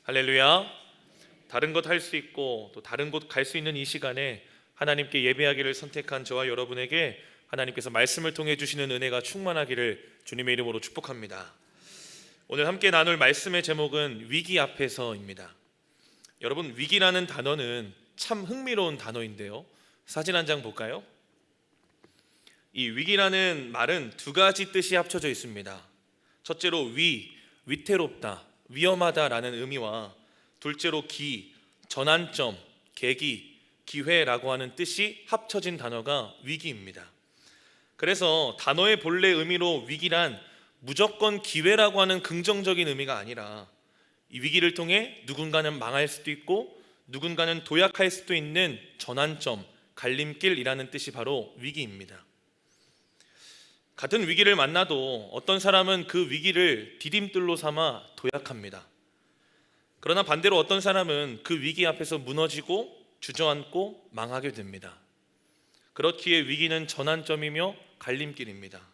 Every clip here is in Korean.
할렐루야. 다른 것 할 수 있고 또 다른 곳 갈 수 있는 이 시간에 하나님께 예배하기를 선택한 저와 여러분에게 하나님께서 말씀을 통해 주시는 은혜가 충만하기를 주님의 이름으로 축복합니다. 오늘 함께 나눌 말씀의 제목은 위기 앞에서입니다. 여러분, 위기라는 단어는 참 흥미로운 단어인데요, 사진 한 장 볼까요? 이 위기라는 말은 두 가지 뜻이 합쳐져 있습니다. 첫째로 위태롭다, 위험하다라는 의미와 둘째로 전환점, 계기, 기회라고 하는 뜻이 합쳐진 단어가 위기입니다. 그래서 단어의 본래 의미로 위기란 무조건 기회라고 하는 긍정적인 의미가 아니라 이 위기를 통해 누군가는 망할 수도 있고 누군가는 도약할 수도 있는 전환점, 갈림길이라는 뜻이 바로 위기입니다. 같은 위기를 만나도 어떤 사람은 그 위기를 디딤돌로 삼아 도약합니다. 그러나 반대로 어떤 사람은 그 위기 앞에서 무너지고 주저앉고 망하게 됩니다. 그렇기에 위기는 전환점이며 갈림길입니다.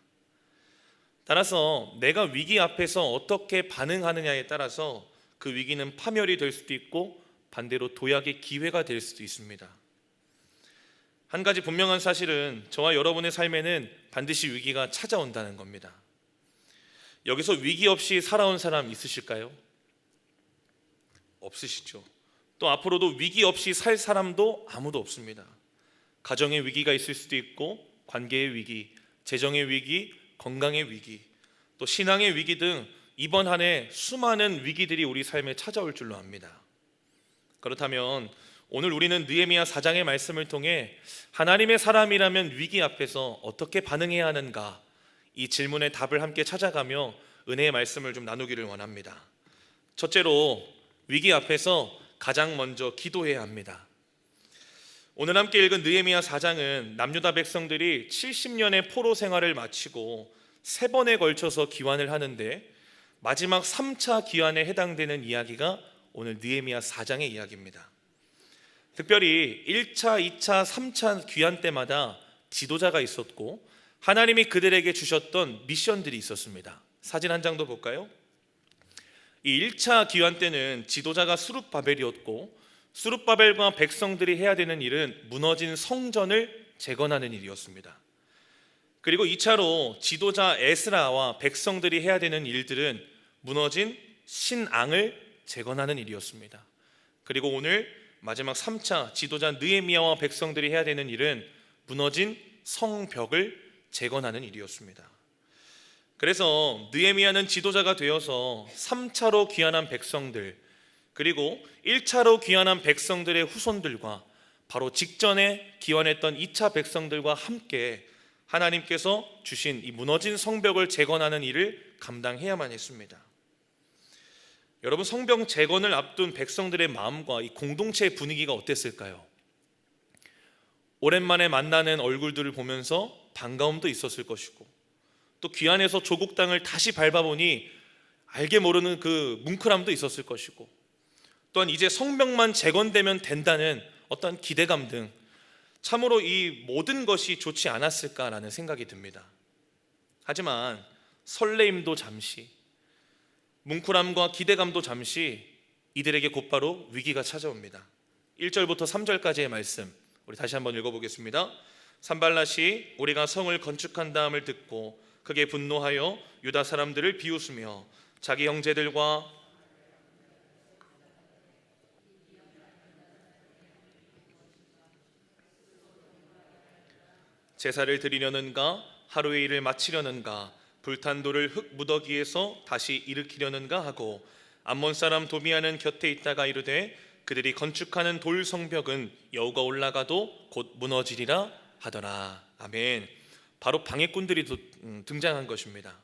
따라서 내가 위기 앞에서 어떻게 반응하느냐에 따라서 그 위기는 파멸이 될 수도 있고 반대로 도약의 기회가 될 수도 있습니다. 한 가지 분명한 사실은 저와 여러분의 삶에는 반드시 위기가 찾아온다는 겁니다. 여기서 위기 없이 살아온 사람 있으실까요? 없으시죠. 또 앞으로도 위기 없이 살 사람도 아무도 없습니다. 가정의 위기가 있을 수도 있고 관계의 위기, 재정의 위기, 건강의 위기, 또 신앙의 위기 등 이번 한 해 수많은 위기들이 우리 삶에 찾아올 줄로 압니다. 그렇다면 오늘 우리는 느헤미야 4장의 말씀을 통해 하나님의 사람이라면 위기 앞에서 어떻게 반응해야 하는가, 이 질문의 답을 함께 찾아가며 은혜의 말씀을 좀 나누기를 원합니다. 첫째로, 위기 앞에서 가장 먼저 기도해야 합니다. 오늘 함께 읽은 느헤미야 4장은 남유다 백성들이 70년의 포로 생활을 마치고 3번에 걸쳐서 귀환을 하는데 마지막 3차 귀환에 해당되는 이야기가 오늘 느헤미야 4장의 이야기입니다. 특별히 1차, 2차, 3차 귀환 때마다 지도자가 있었고 하나님이 그들에게 주셨던 미션들이 있었습니다. 사진 한 장도 볼까요? 이 1차 귀환 때는 지도자가 스룹바벨이었고 스룹바벨과 백성들이 해야 되는 일은 무너진 성전을 재건하는 일이었습니다. 그리고 2차로 지도자 에스라와 백성들이 해야 되는 일들은 무너진 신앙을 재건하는 일이었습니다. 그리고 오늘 마지막 3차 지도자 느헤미야와 백성들이 해야 되는 일은 무너진 성벽을 재건하는 일이었습니다. 그래서 느헤미야는 지도자가 되어서 3차로 귀환한 백성들, 그리고 1차로 귀환한 백성들의 후손들과 바로 직전에 귀환했던 2차 백성들과 함께 하나님께서 주신 이 무너진 성벽을 재건하는 일을 감당해야만 했습니다. 여러분, 성벽 재건을 앞둔 백성들의 마음과 이 공동체의 분위기가 어땠을까요? 오랜만에 만나는 얼굴들을 보면서 반가움도 있었을 것이고, 또 귀환해서 조국 땅을 다시 밟아보니 알게 모르는 그 뭉클함도 있었을 것이고, 또한 이제 성벽만 재건되면 된다는 어떤 기대감 등 참으로 이 모든 것이 좋지 않았을까라는 생각이 듭니다. 하지만 설레임도 잠시, 뭉클함과 기대감도 잠시, 이들에게 곧바로 위기가 찾아옵니다. 1절부터 3절까지의 말씀 우리 다시 한번 읽어보겠습니다. 산발랏이 우리가 성을 건축한 다음을 듣고 크게 분노하여 유다 사람들을 비웃으며 자기 형제들과 제사를 드리려는가, 하루의 일을 마치려는가, 불탄 돌을 흙 무더기에서 다시 일으키려는가 하고 암몬 사람 도비아는 곁에 있다가 이르되 그들이 건축하는 돌 성벽은 여우가 올라가도 곧 무너지리라 하더라. 아멘. 바로 방해꾼들이 등장한 것입니다.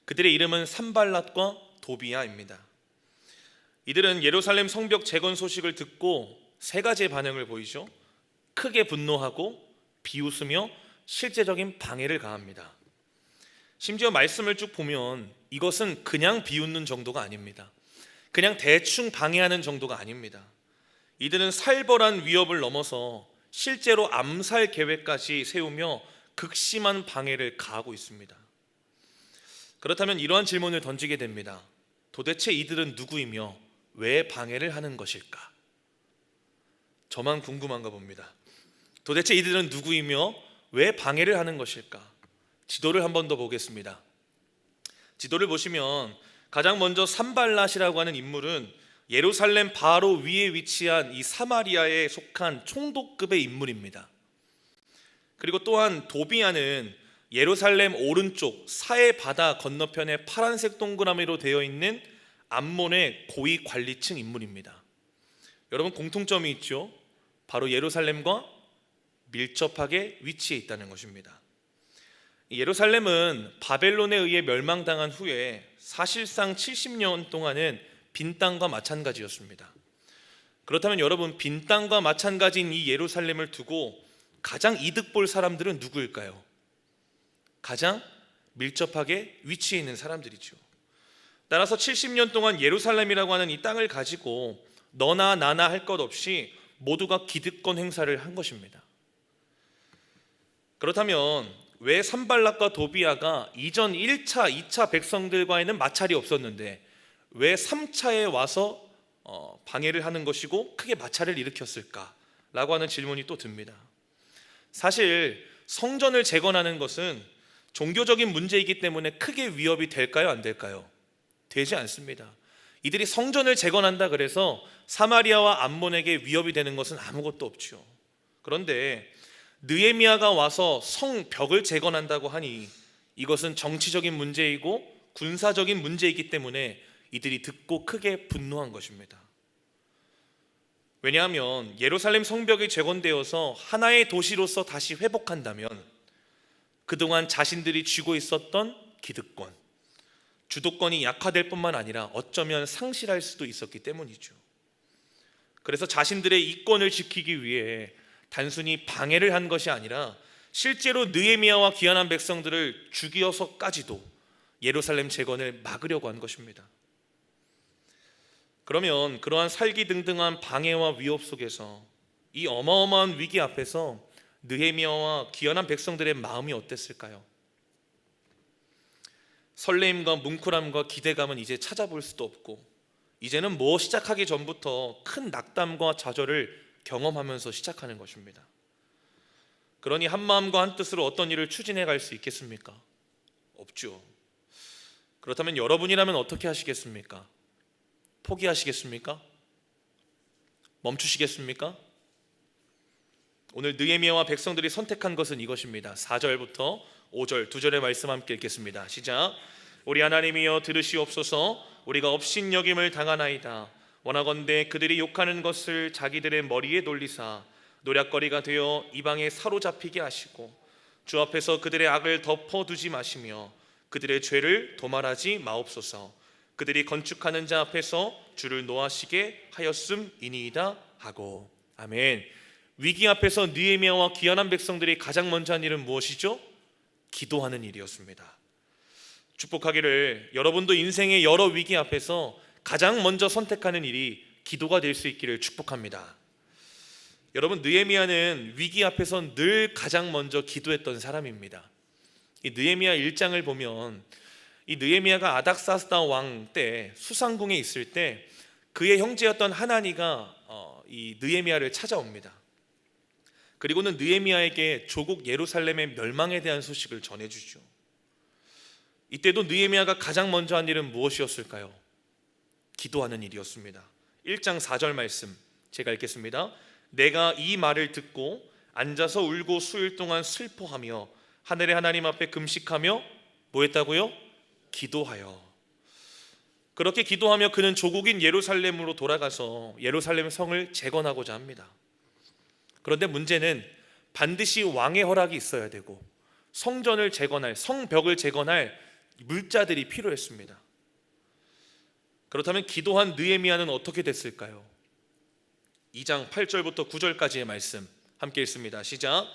그들의 이름은 산발랏과 도비아입니다. 이들은 예루살렘 성벽 재건 소식을 듣고 3가지의 반응을 보이죠. 크게 분노하고 비웃으며 실제적인 방해를 가합니다. 심지어 말씀을 쭉 보면 이것은 그냥 비웃는 정도가 아닙니다. 그냥 대충 방해하는 정도가 아닙니다. 이들은 살벌한 위협을 넘어서 실제로 암살 계획까지 세우며 극심한 방해를 가하고 있습니다. 그렇다면 이러한 질문을 던지게 됩니다. 도대체 이들은 누구이며 왜 방해를 하는 것일까? 저만 궁금한가 봅니다. 도대체 이들은 누구이며 왜 방해를 하는 것일까? 지도를 한 번 더 보겠습니다. 지도를 보시면 가장 먼저 산발랏이라고 하는 인물은 예루살렘 바로 위에 위치한 이 사마리아에 속한 총독급의 인물입니다. 그리고 또한 도비아는 예루살렘 오른쪽 사해 바다 건너편에 파란색 동그라미로 되어 있는 암몬의 고위 관리층 인물입니다. 여러분, 공통점이 있죠. 바로 예루살렘과 밀접하게 위치해 있다는 것입니다. 예루살렘은 바벨론에 의해 멸망당한 후에 사실상 70년 동안은 빈 땅과 마찬가지였습니다. 그렇다면 여러분, 빈 땅과 마찬가지인 이 예루살렘을 두고 가장 이득 볼 사람들은 누구일까요? 가장 밀접하게 위치해 있는 사람들이죠. 따라서 70년 동안 예루살렘이라고 하는 이 땅을 가지고 너나 나나 할 것 없이 모두가 기득권 행사를 한 것입니다. 그렇다면 왜 산발랏과 도비아가 이전 1차, 2차 백성들과에는 마찰이 없었는데 왜 3차에 와서 방해를 하는 것이고 크게 마찰을 일으켰을까라고 하는 질문이 또 듭니다. 사실 성전을 재건하는 것은 종교적인 문제이기 때문에 크게 위협이 될까요? 안 될까요? 되지 않습니다. 이들이 성전을 재건한다 그래서 사마리아와 암몬에게 위협이 되는 것은 아무것도 없죠. 그런데 느헤미야가 와서 성벽을 재건한다고 하니 이것은 정치적인 문제이고 군사적인 문제이기 때문에 이들이 듣고 크게 분노한 것입니다. 왜냐하면 예루살렘 성벽이 재건되어서 하나의 도시로서 다시 회복한다면 그동안 자신들이 쥐고 있었던 기득권, 주도권이 약화될 뿐만 아니라 어쩌면 상실할 수도 있었기 때문이죠. 그래서 자신들의 이권을 지키기 위해 단순히 방해를 한 것이 아니라 실제로 느헤미야와 귀환한 백성들을 죽여서까지도 예루살렘 재건을 막으려고 한 것입니다. 그러면 그러한 살기등등한 방해와 위협 속에서 이 어마어마한 위기 앞에서 느헤미야와 귀환한 백성들의 마음이 어땠을까요? 설레임과 뭉클함과 기대감은 이제 찾아볼 수도 없고 이제는 뭐 시작하기 전부터 큰 낙담과 좌절을 경험하면서 시작하는 것입니다. 그러니 한 마음과 한 뜻으로 어떤 일을 추진해 갈 수 있겠습니까? 없죠. 그렇다면 여러분이라면 어떻게 하시겠습니까? 포기하시겠습니까? 멈추시겠습니까? 오늘 느헤미야와 백성들이 선택한 것은 이것입니다. 4절부터 5절 두 절의 말씀 함께 읽겠습니다. 시작. 우리 하나님이여 들으시옵소서. 우리가 업신여김을 당하나이다. 원하건대 그들이 욕하는 것을 자기들의 머리에 돌리사 노략거리가 되어 이방에 사로잡히게 하시고 주 앞에서 그들의 악을 덮어두지 마시며 그들의 죄를 도말하지 마옵소서. 그들이 건축하는 자 앞에서 주를 노하시게 하였음이니이다 하고. 아멘. 위기 앞에서 느헤미야와 귀환한 백성들이 가장 먼저 한 일은 무엇이죠? 기도하는 일이었습니다. 축복하기를 여러분도 인생의 여러 위기 앞에서 가장 먼저 선택하는 일이 기도가 될 수 있기를 축복합니다. 여러분, 느헤미야는 위기 앞에서 늘 가장 먼저 기도했던 사람입니다. 이 느헤미야 1장을 보면 이 느헤미야가 아닥사스다 왕 때 수상궁에 있을 때 그의 형제였던 하나니가 이 느헤미야를 찾아옵니다. 그리고는 느헤미야에게 조국 예루살렘의 멸망에 대한 소식을 전해주죠. 이때도 느헤미야가 가장 먼저 한 일은 무엇이었을까요? 기도하는 일이었습니다. 1장 4절 말씀 제가 읽겠습니다. 내가 이 말을 듣고 앉아서 울고 수일 동안 슬퍼하며 하늘의 하나님 앞에 금식하며 뭐 했다고요? 기도하여. 그렇게 기도하며 그는 조국인 예루살렘으로 돌아가서 예루살렘 성을 재건하고자 합니다. 그런데 문제는 반드시 왕의 허락이 있어야 되고 성전을 재건할, 성벽을 재건할 물자들이 필요했습니다. 그렇다면 기도한 느헤미야는 어떻게 됐을까요? 2장 8절부터 9절까지의 말씀 함께 읽습니다. 시작.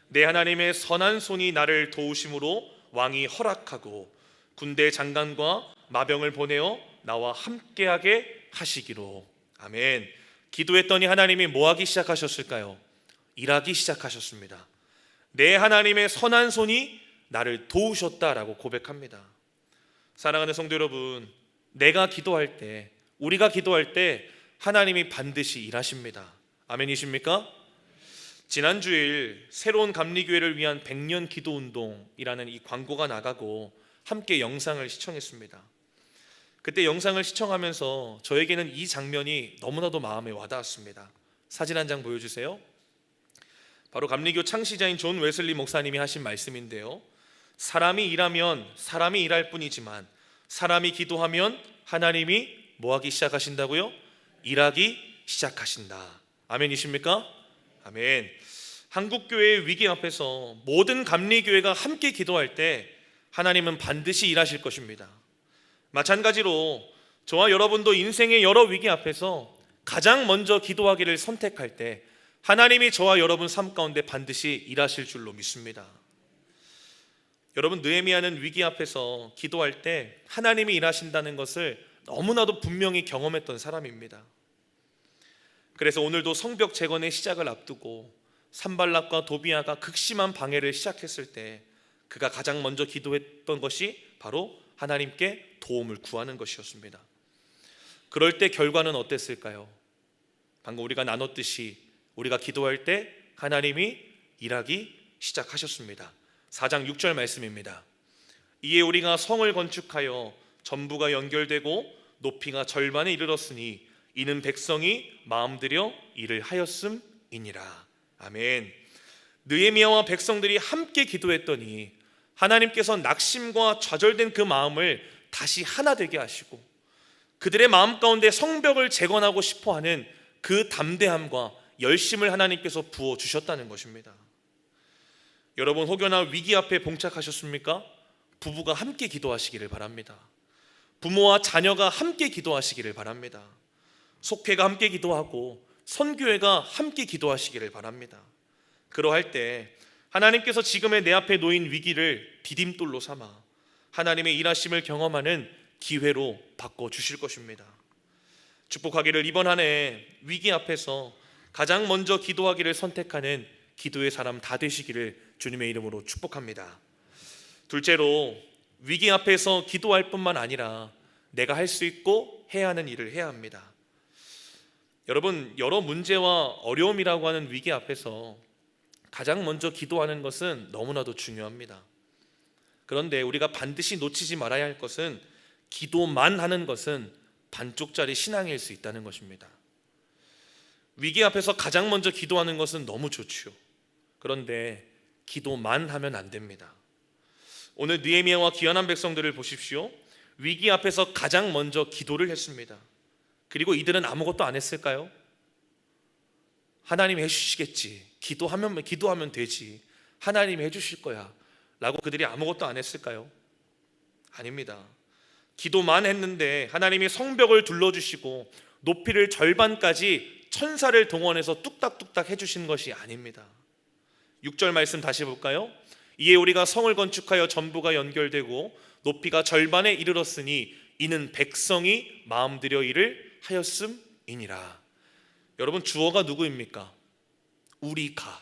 내 하나님의 선한 손이 나를 도우심으로 왕이 허락하고 군대 장관과 마병을 보내어 나와 함께하게 하시기로. 아멘. 기도했더니 하나님이 뭐 하기 시작하셨을까요? 일하기 시작하셨습니다. 내 하나님의 선한 손이 나를 도우셨다라고 고백합니다. 사랑하는 성도 여러분, 내가 기도할 때, 우리가 기도할 때 하나님이 반드시 일하십니다. 아멘이십니까? 지난 주일 새로운 감리교회를 위한 100년 기도운동이라는 이 광고가 나가고 함께 영상을 시청했습니다. 그때 영상을 시청하면서 저에게는 이 장면이 너무나도 마음에 와닿았습니다. 사진 한 장 보여주세요. 바로 감리교 창시자인 존 웨슬리 목사님이 하신 말씀인데요, 사람이 일하면 사람이 일할 뿐이지만 사람이 기도하면 하나님이 뭐하기 시작하신다고요? 일하기 시작하신다. 아멘이십니까? 아멘. 한국교회의 위기 앞에서 모든 감리교회가 함께 기도할 때 하나님은 반드시 일하실 것입니다. 마찬가지로 저와 여러분도 인생의 여러 위기 앞에서 가장 먼저 기도하기를 선택할 때 하나님이 저와 여러분 삶 가운데 반드시 일하실 줄로 믿습니다. 여러분, 느헤미야는 위기 앞에서 기도할 때 하나님이 일하신다는 것을 너무나도 분명히 경험했던 사람입니다. 그래서 오늘도 성벽 재건의 시작을 앞두고 산발락과 도비아가 극심한 방해를 시작했을 때 그가 가장 먼저 기도했던 것이 바로 하나님께 도움을 구하는 것이었습니다. 그럴 때 결과는 어땠을까요? 방금 우리가 나눴듯이 우리가 기도할 때 하나님이 일하기 시작하셨습니다. 4장 6절 말씀입니다. 이에 우리가 성을 건축하여 전부가 연결되고 높이가 절반에 이르렀으니 이는 백성이 마음들여 일을 하였음이니라. 아멘. 느헤미야와 백성들이 함께 기도했더니 하나님께서 낙심과 좌절된 그 마음을 다시 하나 되게 하시고 그들의 마음 가운데 성벽을 재건하고 싶어하는 그 담대함과 열심을 하나님께서 부어주셨다는 것입니다. 여러분, 혹여나 위기 앞에 봉착하셨습니까? 부부가 함께 기도하시기를 바랍니다. 부모와 자녀가 함께 기도하시기를 바랍니다. 속회가 함께 기도하고 선교회가 함께 기도하시기를 바랍니다. 그러할 때 하나님께서 지금의 내 앞에 놓인 위기를 디딤돌로 삼아 하나님의 일하심을 경험하는 기회로 바꿔주실 것입니다. 축복하기를 이번 한 해 위기 앞에서 가장 먼저 기도하기를 선택하는 기도의 사람 다 되시기를 주님의 이름으로 축복합니다. 둘째로, 위기 앞에서 기도할 뿐만 아니라 내가 할 수 있고 해야 하는 일을 해야 합니다. 여러분, 여러 문제와 어려움이라고 하는 위기 앞에서 가장 먼저 기도하는 것은 너무나도 중요합니다. 그런데 우리가 반드시 놓치지 말아야 할 것은 기도만 하는 것은 반쪽짜리 신앙일 수 있다는 것입니다. 위기 앞에서 가장 먼저 기도하는 것은 너무 좋지요. 그런데 기도만 하면 안 됩니다. 오늘 느헤미야와 귀환한 백성들을 보십시오. 위기 앞에서 가장 먼저 기도를 했습니다. 그리고 이들은 아무것도 안 했을까요? 하나님이 해주시겠지, 기도하면 되지, 하나님이 해주실 거야 라고 그들이 아무것도 안 했을까요? 아닙니다. 기도만 했는데 하나님이 성벽을 둘러주시고 높이를 절반까지 천사를 동원해서 뚝딱뚝딱 해주신 것이 아닙니다. 6절 말씀 다시 볼까요? 이에 우리가 성을 건축하여 전부가 연결되고 높이가 절반에 이르렀으니 이는 백성이 마음들여 일을 하였음이니라. 여러분, 주어가 누구입니까? 우리가,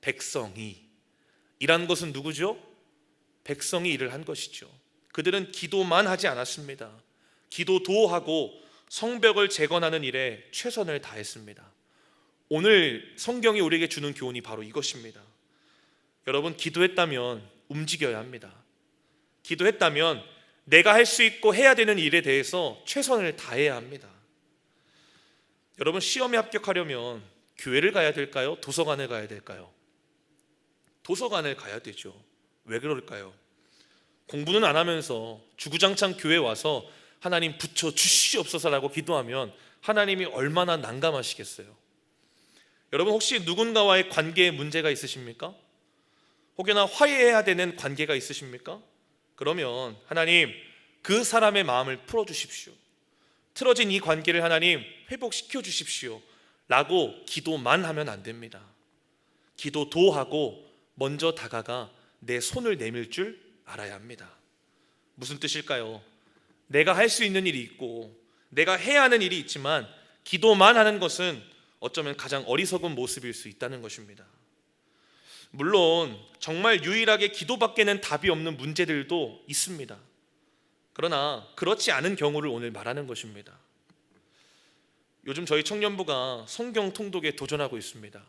백성이. 일한 것은 누구죠? 백성이 일을 한 것이죠. 그들은 기도만 하지 않았습니다. 기도도 하고 성벽을 재건하는 일에 최선을 다했습니다. 오늘 성경이 우리에게 주는 교훈이 바로 이것입니다. 여러분, 기도했다면 움직여야 합니다. 기도했다면 내가 할 수 있고 해야 되는 일에 대해서 최선을 다해야 합니다. 여러분, 시험에 합격하려면 교회를 가야 될까요? 도서관을 가야 될까요? 도서관을 가야 되죠. 왜 그럴까요? 공부는 안 하면서 주구장창 교회 와서 하나님 붙여 주시옵소서라고 기도하면 하나님이 얼마나 난감하시겠어요. 여러분, 혹시 누군가와의 관계에 문제가 있으십니까? 혹여나 화해해야 되는 관계가 있으십니까? 그러면 하나님, 그 사람의 마음을 풀어주십시오. 틀어진 이 관계를 하나님 회복시켜 주십시오 라고 기도만 하면 안 됩니다. 기도도 하고 먼저 다가가 내 손을 내밀 줄 알아야 합니다. 무슨 뜻일까요? 내가 할 수 있는 일이 있고 내가 해야 하는 일이 있지만 기도만 하는 것은 어쩌면 가장 어리석은 모습일 수 있다는 것입니다. 물론 정말 유일하게 기도밖에는 답이 없는 문제들도 있습니다. 그러나 그렇지 않은 경우를 오늘 말하는 것입니다. 요즘 저희 청년부가 성경 통독에 도전하고 있습니다.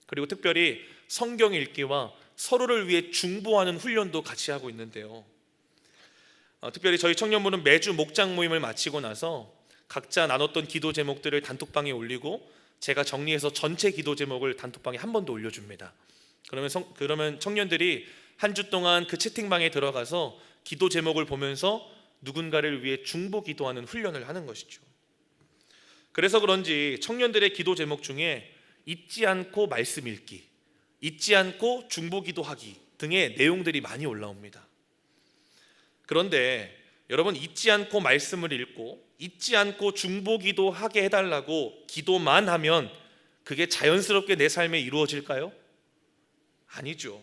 그리고 특별히 성경 읽기와 서로를 위해 중보하는 훈련도 같이 하고 있는데요. 특별히 저희 청년부는 매주 목장 모임을 마치고 나서 각자 나눴던 기도 제목들을 단톡방에 올리고 제가 정리해서 전체 기도 제목을 단톡방에 한 번 더 올려줍니다. 그러면 청년들이 한 주 동안 그 채팅방에 들어가서 기도 제목을 보면서 누군가를 위해 중보 기도하는 훈련을 하는 것이죠. 그래서 그런지 청년들의 기도 제목 중에 잊지 않고 말씀 읽기, 잊지 않고 중보 기도하기 등의 내용들이 많이 올라옵니다. 그런데 여러분, 잊지 않고 말씀을 읽고 잊지 않고 중보 기도하게 해달라고 기도만 하면 그게 자연스럽게 내 삶에 이루어질까요? 아니죠.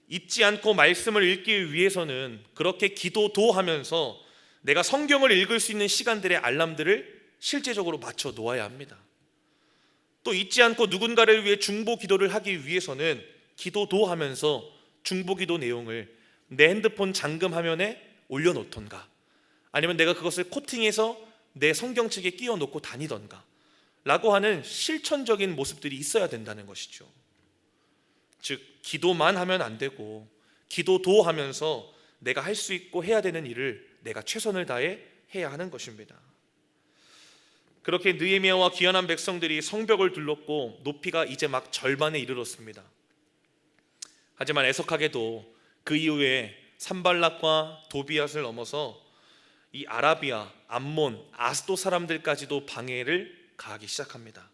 잊지 않고 말씀을 읽기 위해서는 그렇게 기도도 하면서 내가 성경을 읽을 수 있는 시간들의 알람들을 실제적으로 맞춰 놓아야 합니다. 또 잊지 않고 누군가를 위해 중보 기도를 하기 위해서는 기도도 하면서 중보 기도 내용을 내 핸드폰 잠금 화면에 올려놓던가 아니면 내가 그것을 코팅해서 내 성경책에 끼워 놓고 다니던가 라고 하는 실천적인 모습들이 있어야 된다는 것이죠. 즉 기도만 하면 안 되고 기도도 하면서 내가 할 수 있고 해야 되는 일을 내가 최선을 다해 해야 하는 것입니다. 그렇게 느헤미야와 귀환한 백성들이 성벽을 둘렀고 높이가 이제 막 절반에 이르렀습니다. 하지만 애석하게도 그 이후에 산발락과 도비앗을 넘어서 이 아라비아, 암몬, 아스도 사람들까지도 방해를 가하기 시작합니다.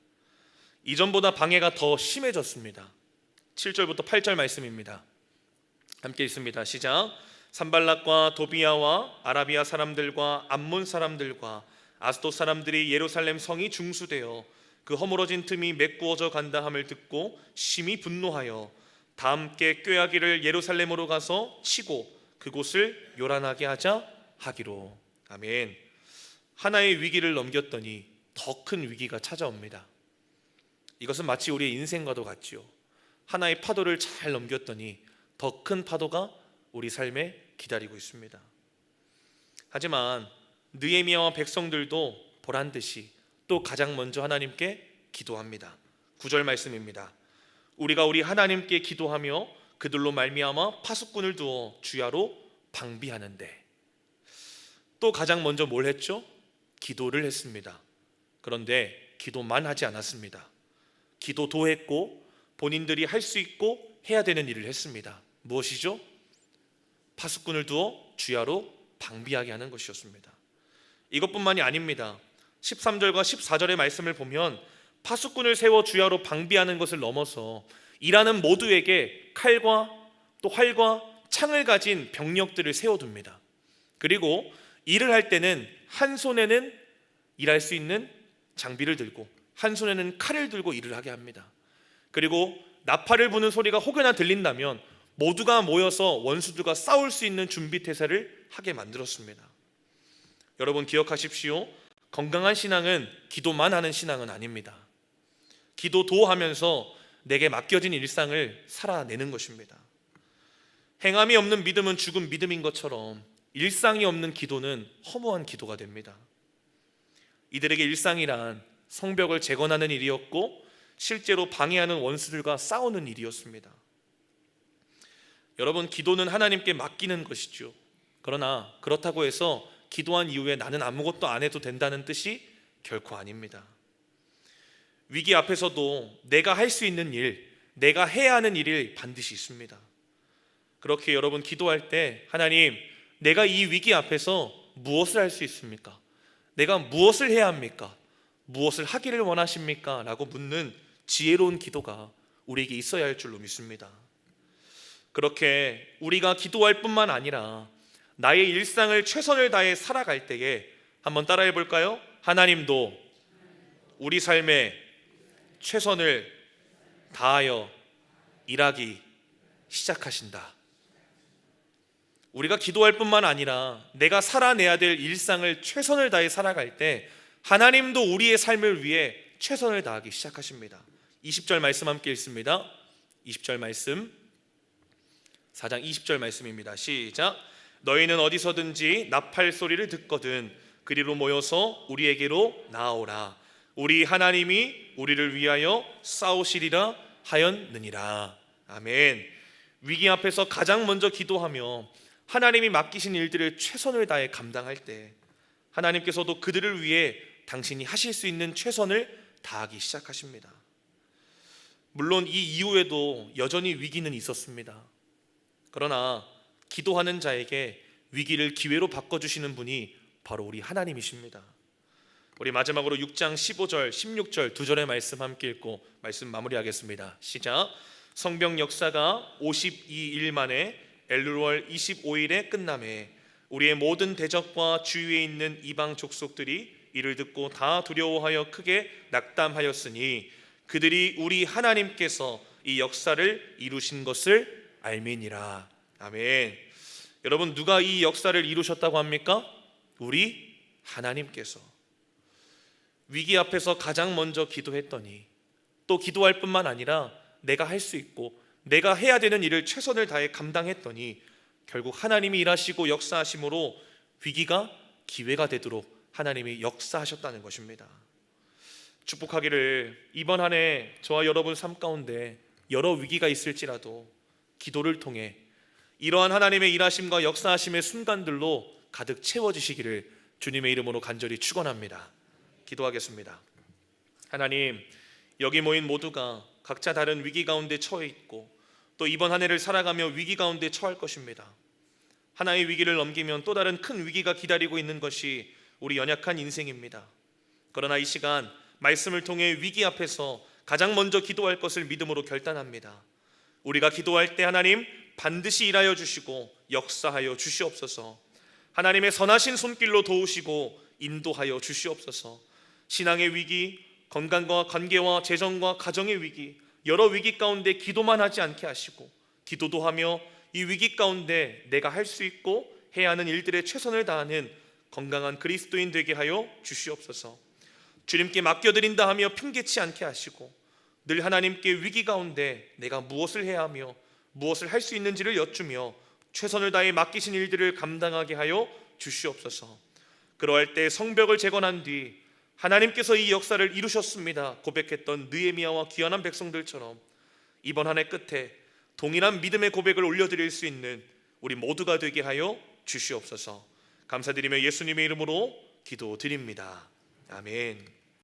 이전보다 방해가 더 심해졌습니다. 7절부터 8절 말씀입니다. 함께 읽습니다. 시작. 산발락과 도비야와 아라비아 사람들과 암몬 사람들과 아스돗 사람들이 예루살렘 성이 중수되어 그 허물어진 틈이 메꾸어져 간다 함을 듣고 심히 분노하여 다 함께 꾀하기를 예루살렘으로 가서 치고 그곳을 요란하게 하자 하기로. 아멘. 하나의 위기를 넘겼더니 더 큰 위기가 찾아옵니다. 이것은 마치 우리의 인생과도 같지요. 하나의 파도를 잘 넘겼더니 더 큰 파도가 우리 삶에 기다리고 있습니다. 하지만 느헤미야와 백성들도 보란듯이 또 가장 먼저 하나님께 기도합니다. 9절 말씀입니다. 우리가 우리 하나님께 기도하며 그들로 말미암아 파수꾼을 두어 주야로 방비하는데. 또 가장 먼저 뭘 했죠? 기도를 했습니다. 그런데 기도만 하지 않았습니다. 기도도 했고 본인들이 할 수 있고 해야 되는 일을 했습니다. 무엇이죠? 파수꾼을 두어 주야로 방비하게 하는 것이었습니다. 이것뿐만이 아닙니다. 13절과 14절의 말씀을 보면 파수꾼을 세워 주야로 방비하는 것을 넘어서 일하는 모두에게 칼과 또 활과 창을 가진 병력들을 세워둡니다. 그리고 일을 할 때는 한 손에는 일할 수 있는 장비를 들고 한 손에는 칼을 들고 일을 하게 합니다. 그리고 나팔을 부는 소리가 혹여나 들린다면 모두가 모여서 원수들과 싸울 수 있는 준비태세를 하게 만들었습니다. 여러분 기억하십시오. 건강한 신앙은 기도만 하는 신앙은 아닙니다. 기도도 하면서 내게 맡겨진 일상을 살아내는 것입니다. 행함이 없는 믿음은 죽은 믿음인 것처럼 일상이 없는 기도는 허무한 기도가 됩니다. 이들에게 일상이란 성벽을 재건하는 일이었고 실제로 방해하는 원수들과 싸우는 일이었습니다. 여러분 기도는 하나님께 맡기는 것이죠. 그러나 그렇다고 해서 기도한 이후에 나는 아무것도 안 해도 된다는 뜻이 결코 아닙니다. 위기 앞에서도 내가 할 수 있는 일, 내가 해야 하는 일이 반드시 있습니다. 그렇게 여러분 기도할 때 하나님, 내가 이 위기 앞에서 무엇을 할 수 있습니까? 내가 무엇을 해야 합니까? 무엇을 하기를 원하십니까? 라고 묻는 지혜로운 기도가 우리에게 있어야 할 줄로 믿습니다. 그렇게 우리가 기도할 뿐만 아니라 나의 일상을 최선을 다해 살아갈 때에 한번 따라해 볼까요? 하나님도 우리 삶에 최선을 다하여 일하기 시작하신다. 우리가 기도할 뿐만 아니라 내가 살아내야 될 일상을 최선을 다해 살아갈 때 하나님도 우리의 삶을 위해 최선을 다하기 시작하십니다. 20절 말씀 함께 읽습니다. 20절 말씀, 4장 20절 말씀입니다. 시작. 너희는 어디서든지 나팔 소리를 듣거든 그리로 모여서 우리에게로 나아오라. 우리 하나님이 우리를 위하여 싸우시리라 하였느니라. 아멘. 위기 앞에서 가장 먼저 기도하며 하나님이 맡기신 일들을 최선을 다해 감당할 때 하나님께서도 그들을 위해 당신이 하실 수 있는 최선을 다하기 시작하십니다. 물론 이 이후에도 여전히 위기는 있었습니다. 그러나 기도하는 자에게 위기를 기회로 바꿔주시는 분이 바로 우리 하나님이십니다. 우리 마지막으로 6장 15절 16절 두 절의 말씀 함께 읽고 말씀 마무리하겠습니다. 시작. 성병 역사가 52일 만에 엘룰월 25일에 끝남에 우리의 모든 대적과 주위에 있는 이방 족속들이 이를 듣고 다 두려워하여 크게 낙담하였으니 그들이 우리 하나님께서 이 역사를 이루신 것을 알미니라. 아멘. 여러분, 누가 이 역사를 이루셨다고 합니까? 우리 하나님께서. 위기 앞에서 가장 먼저 기도했더니 또 기도할 뿐만 아니라 내가 할 수 있고 내가 해야 되는 일을 최선을 다해 감당했더니 결국 하나님이 일하시고 역사하심으로 위기가 기회가 되도록 하나님이 역사하셨다는 것입니다. 축복하기를 이번 한 해 저와 여러분 삶 가운데 여러 위기가 있을지라도 기도를 통해 이러한 하나님의 일하심과 역사하심의 순간들로 가득 채워지시기를 주님의 이름으로 간절히 축원합니다. 기도하겠습니다. 하나님, 여기 모인 모두가 각자 다른 위기 가운데 처해 있고 또 이번 한 해를 살아가며 위기 가운데 처할 것입니다. 하나의 위기를 넘기면 또 다른 큰 위기가 기다리고 있는 것이 우리 연약한 인생입니다. 그러나 이 시간 말씀을 통해 위기 앞에서 가장 먼저 기도할 것을 믿음으로 결단합니다. 우리가 기도할 때 하나님 반드시 일하여 주시고 역사하여 주시옵소서. 하나님의 선하신 손길로 도우시고 인도하여 주시옵소서. 신앙의 위기, 건강과 관계와 재정과 가정의 위기, 여러 위기 가운데 기도만 하지 않게 하시고 기도도 하며 이 위기 가운데 내가 할 수 있고 해야 하는 일들에 최선을 다하는 건강한 그리스도인 되게 하여 주시옵소서. 주님께 맡겨드린다 하며 핑계치 않게 하시고 늘 하나님께 위기 가운데 내가 무엇을 해야 하며 무엇을 할 수 있는지를 여쭈며 최선을 다해 맡기신 일들을 감당하게 하여 주시옵소서. 그러할 때 성벽을 재건한 뒤 하나님께서 이 역사를 이루셨습니다 고백했던 느헤미야와 귀환한 백성들처럼 이번 한 해 끝에 동일한 믿음의 고백을 올려드릴 수 있는 우리 모두가 되게 하여 주시옵소서. 감사드리며 예수님의 이름으로 기도드립니다. 아멘.